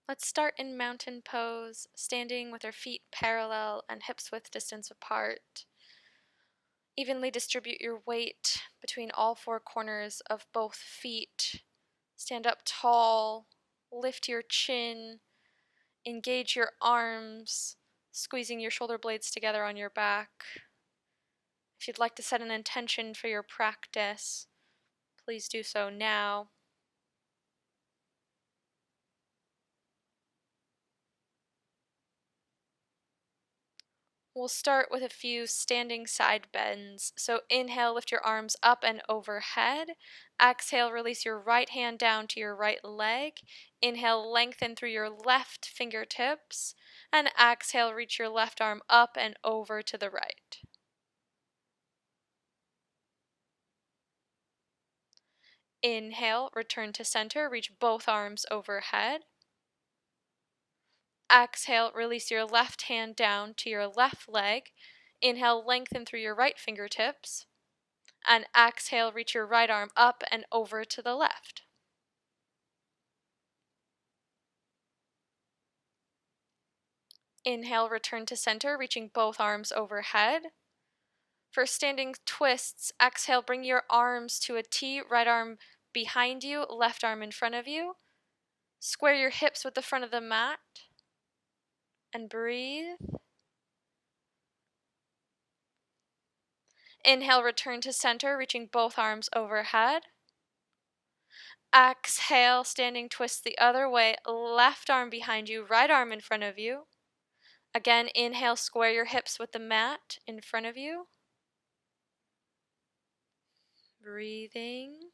Let's start in mountain pose, standing with our feet parallel and hips width distance apart. Evenly distribute your weight between all four corners of both feet. Stand up tall, lift your chin, engage your arms, squeezing your shoulder blades together on your back. If you'd like to set an intention for your practice, please do so now. We'll start with a few standing side bends. So inhale, lift your arms up and overhead. Exhale, release your right hand down to your right leg. Inhale, lengthen through your left fingertips. And exhale, reach your left arm up and over to the right. Inhale, return to center, reach both arms overhead. Exhale, release your left hand down to your left leg. Inhale, lengthen through your right fingertips. And exhale, reach your right arm up and over to the left. Inhale, return to center, reaching both arms overhead. For standing twists, exhale, bring your arms to a T, right arm behind you, left arm in front of you. Square your hips with the front of the mat. And breathe. Inhale, return to center, reaching both arms overhead. Exhale, standing twist the other way, left arm behind you, right arm in front of you. Again, inhale, square your hips with the mat in front of you. Breathing.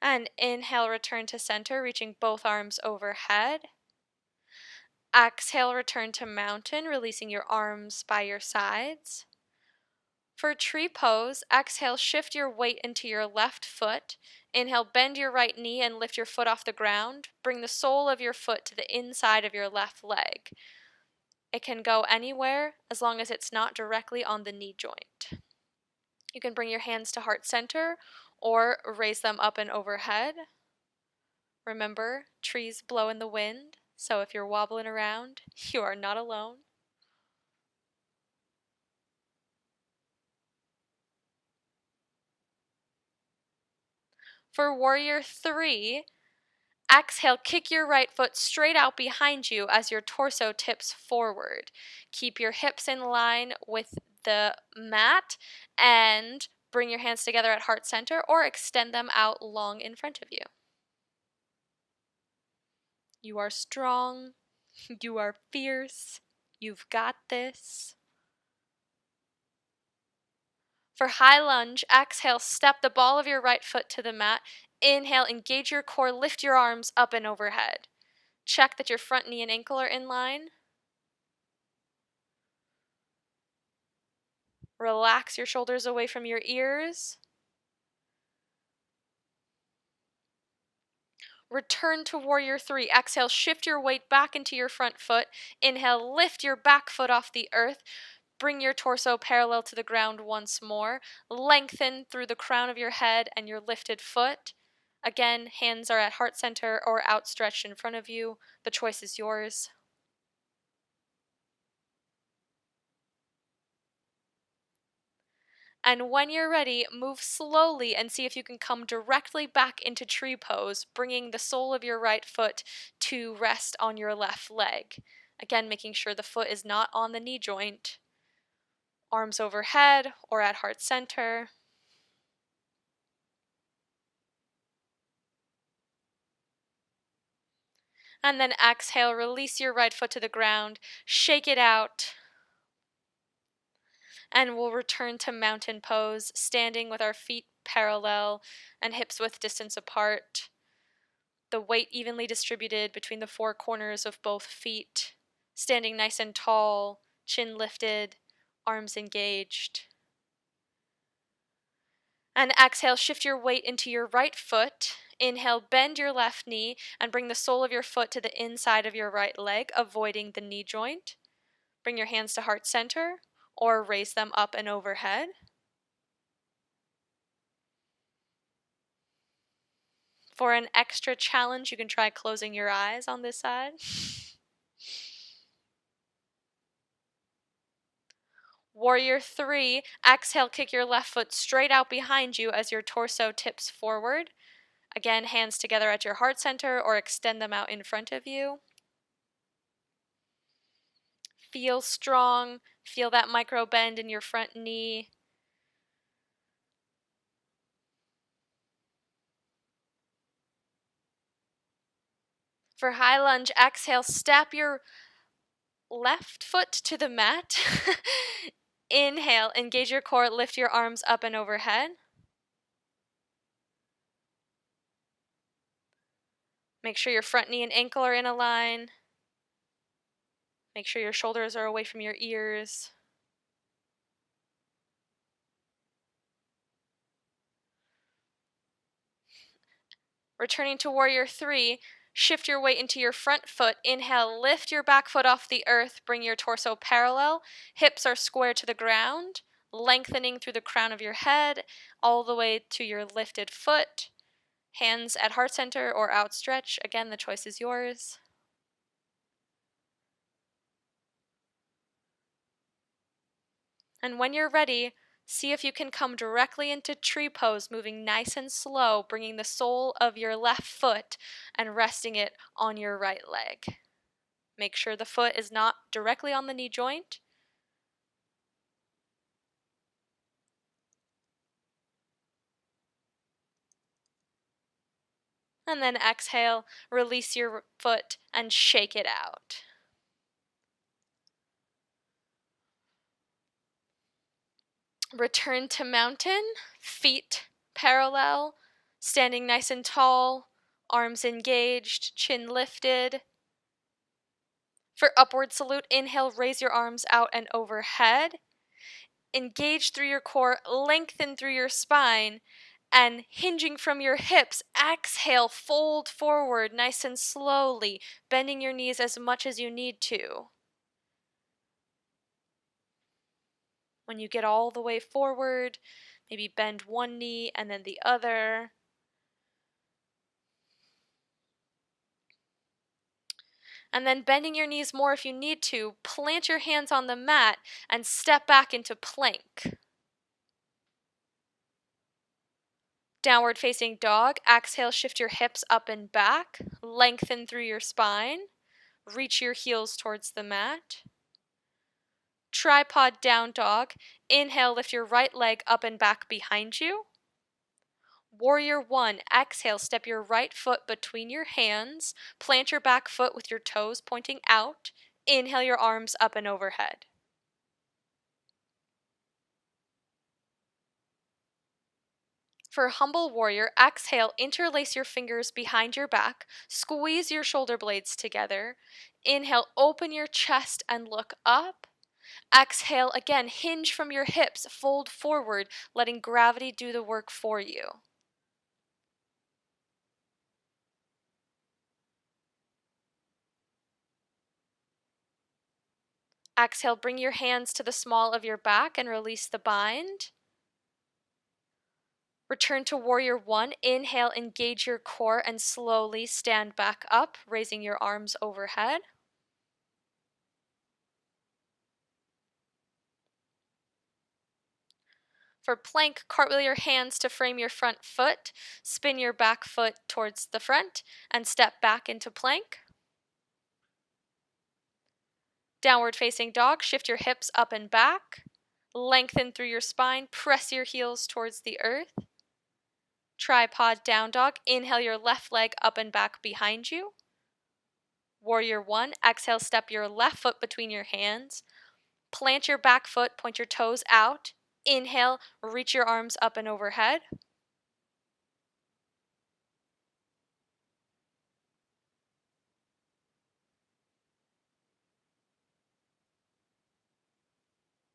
And inhale, return to center, reaching both arms overhead. Exhale, return to mountain, releasing your arms by your sides. For tree pose, exhale, shift your weight into your left foot. Inhale, bend your right knee and lift your foot off the ground. Bring the sole of your foot to the inside of your left leg. It can go anywhere as long as it's not directly on the knee joint. You can bring your hands to heart center or raise them up and overhead. Remember, trees blow in the wind, so if you're wobbling around, you are not alone. For warrior 3, exhale, kick your right foot straight out behind you as your torso tips forward. Keep your hips in line with the mat and bring your hands together at heart center or extend them out long in front of you. You are strong. You are fierce. You've got this. For high lunge, exhale, step the ball of your right foot to the mat. Inhale, engage your core, lift your arms up and overhead. Check that your front knee and ankle are in line. Relax your shoulders away from your ears. Return to warrior 3. Exhale, shift your weight back into your front foot. Inhale, lift your back foot off the earth. Bring your torso parallel to the ground once more. Lengthen through the crown of your head and your lifted foot. Again, hands are at heart center or outstretched in front of you. The choice is yours. And when you're ready, move slowly and see if you can come directly back into tree pose, bringing the sole of your right foot to rest on your left leg. Again, making sure the foot is not on the knee joint. Arms overhead or at heart center. And then exhale, release your right foot to the ground, shake it out. And we'll return to mountain pose, standing with our feet parallel and hips width distance apart. The weight evenly distributed between the four corners of both feet. Standing nice and tall, chin lifted, arms engaged. And exhale, shift your weight into your right foot. Inhale, bend your left knee and bring the sole of your foot to the inside of your right leg, avoiding the knee joint. Bring your hands to heart center or raise them up and overhead. For an extra challenge, you can try closing your eyes on this side. Warrior 3, exhale, kick your left foot straight out behind you as your torso tips forward. Again, hands together at your heart center or extend them out in front of you. Feel strong. Feel that micro bend in your front knee. For high lunge, exhale, step your left foot to the mat. Inhale, engage your core, lift your arms up and overhead. Make sure your front knee and ankle are in a line. Make sure your shoulders are away from your ears. Returning to Warrior 3, shift your weight into your front foot. Inhale, lift your back foot off the earth. Bring your torso parallel. Hips are square to the ground, lengthening through the crown of your head all the way to your lifted foot. Hands at heart center or outstretch. Again, the choice is yours. And when you're ready, see if you can come directly into tree pose, moving nice and slow, bringing the sole of your left foot and resting it on your right leg. Make sure the foot is not directly on the knee joint. And then exhale, release your foot and shake it out. Return to mountain, feet parallel, standing nice and tall, arms engaged, chin lifted. For upward salute, inhale, raise your arms out and overhead. Engage through your core, lengthen through your spine, and hinging from your hips, exhale, fold forward nice and slowly, bending your knees as much as you need to. When you get all the way forward, maybe bend one knee and then the other. And then bending your knees more if you need to, plant your hands on the mat and step back into plank. Downward facing dog, exhale, shift your hips up and back, lengthen through your spine, reach your heels towards the mat. Tripod down dog, inhale, lift your right leg up and back behind you. Warrior 1, exhale, step your right foot between your hands, plant your back foot with your toes pointing out, inhale your arms up and overhead. For humble warrior, exhale, interlace your fingers behind your back, squeeze your shoulder blades together. Inhale, open your chest and look up. Exhale, again, hinge from your hips, fold forward, letting gravity do the work for you. Exhale, bring your hands to the small of your back and release the bind. Return to Warrior 1. Inhale, engage your core and slowly stand back up, raising your arms overhead. For plank, cartwheel your hands to frame your front foot, spin your back foot towards the front, and step back into plank. Downward facing dog, shift your hips up and back, lengthen through your spine, press your heels towards the earth. Tripod down dog, inhale your left leg up and back behind you. Warrior 1, exhale, step your left foot between your hands, plant your back foot, point your toes out. Inhale, reach your arms up and overhead.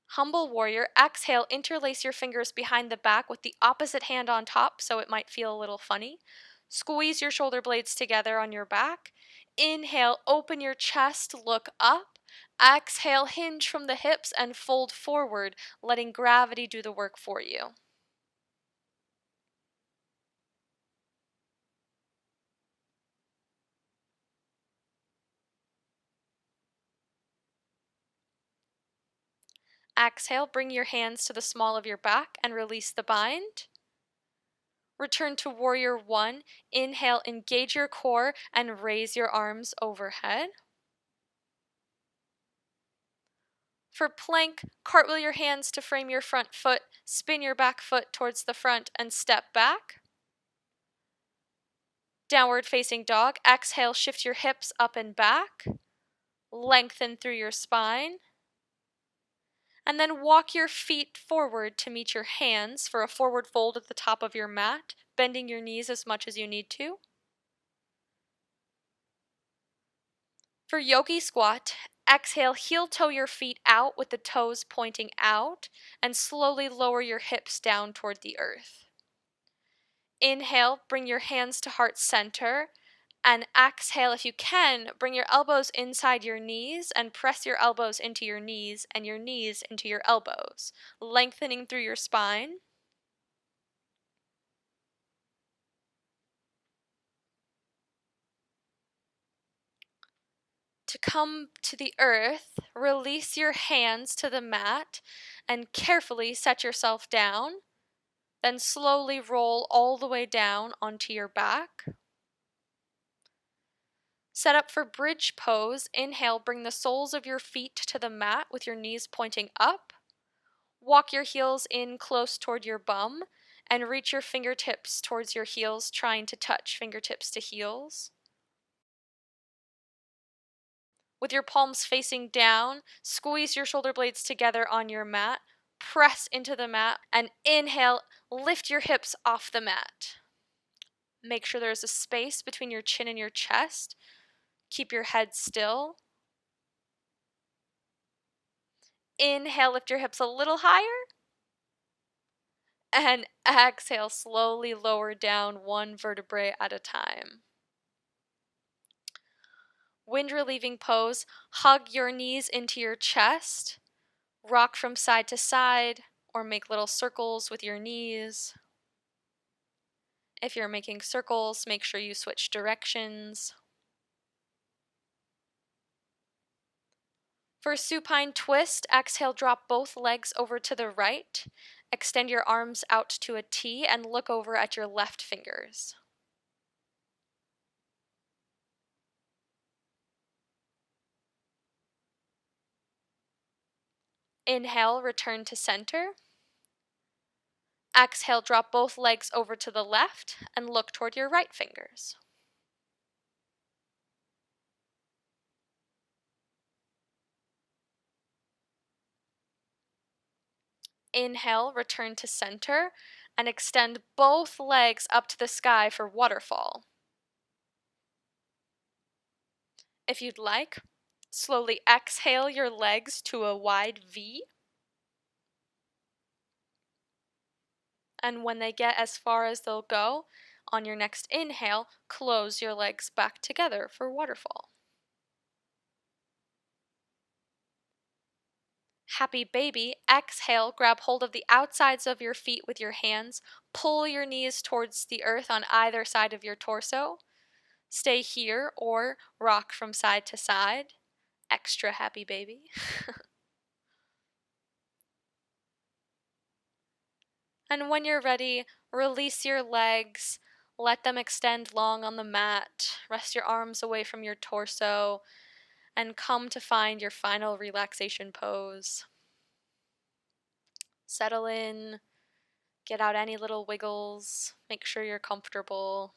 Humble warrior, exhale, interlace your fingers behind the back with the opposite hand on top so it might feel a little funny. Squeeze your shoulder blades together on your back. Inhale, open your chest, look up. Exhale, hinge from the hips and fold forward, letting gravity do the work for you. Exhale, bring your hands to the small of your back and release the bind. Return to warrior one. Inhale, engage your core and raise your arms overhead. For plank, cartwheel your hands to frame your front foot, spin your back foot towards the front and step back. Downward facing dog, exhale, shift your hips up and back. Lengthen through your spine. And then walk your feet forward to meet your hands for a forward fold at the top of your mat, bending your knees as much as you need to. For yogi squat, exhale, heel toe your feet out with the toes pointing out and slowly lower your hips down toward the earth. Inhale, bring your hands to heart center, and exhale, if you can, bring your elbows inside your knees and press your elbows into your knees and your knees into your elbows, lengthening through your spine. To come to the earth, release your hands to the mat and carefully set yourself down. Then slowly roll all the way down onto your back. Set up for bridge pose. Inhale, bring the soles of your feet to the mat with your knees pointing up. Walk your heels in close toward your bum and reach your fingertips towards your heels, trying to touch fingertips to heels. With your palms facing down, squeeze your shoulder blades together on your mat. Press into the mat and inhale, lift your hips off the mat. Make sure there's a space between your chin and your chest. Keep your head still. Inhale, lift your hips a little higher. And exhale, slowly lower down one vertebrae at a time. Wind relieving pose, hug your knees into your chest. Rock from side to side or make little circles with your knees. If you're making circles, make sure you switch directions. For supine twist, exhale, drop both legs over to the right. Extend your arms out to a T and look over at your left fingers. Inhale, return to center. Exhale, drop both legs over to the left and look toward your right fingers. Inhale, return to center, and extend both legs up to the sky for waterfall. If you'd like, slowly exhale your legs to a wide V. And when they get as far as they'll go, on your next inhale, close your legs back together for waterfall. Happy baby, exhale, grab hold of the outsides of your feet with your hands, pull your knees towards the earth on either side of your torso. Stay here or rock from side to side. Extra happy baby. And when you're ready, release your legs, let them extend long on the mat, rest your arms away from your torso, and come to find your final relaxation pose. Settle in, get out any little wiggles, make sure you're comfortable.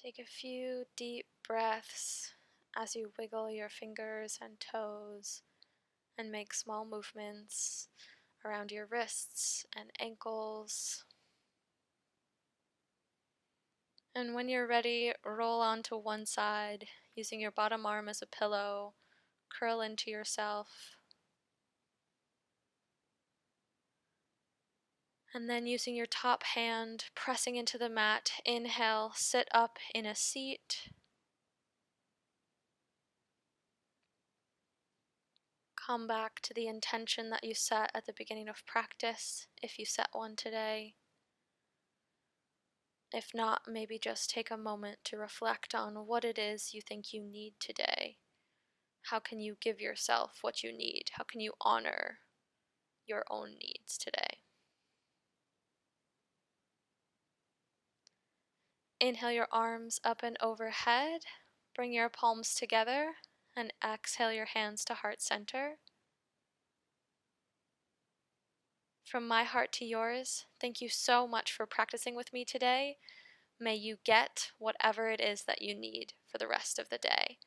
Take a few deep breaths as you wiggle your fingers and toes and make small movements around your wrists and ankles. And when you're ready, roll onto one side using your bottom arm as a pillow. Curl into yourself. And then using your top hand, pressing into the mat, inhale, sit up in a seat. Come back to the intention that you set at the beginning of practice, if you set one today. If not, maybe just take a moment to reflect on what it is you think you need today. How can you give yourself what you need? How can you honor your own needs today? Inhale your arms up and overhead. Bring your palms together and exhale your hands to heart center. From my heart to yours, thank you so much for practicing with me today. May you get whatever it is that you need for the rest of the day.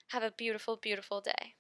Have a beautiful, beautiful day.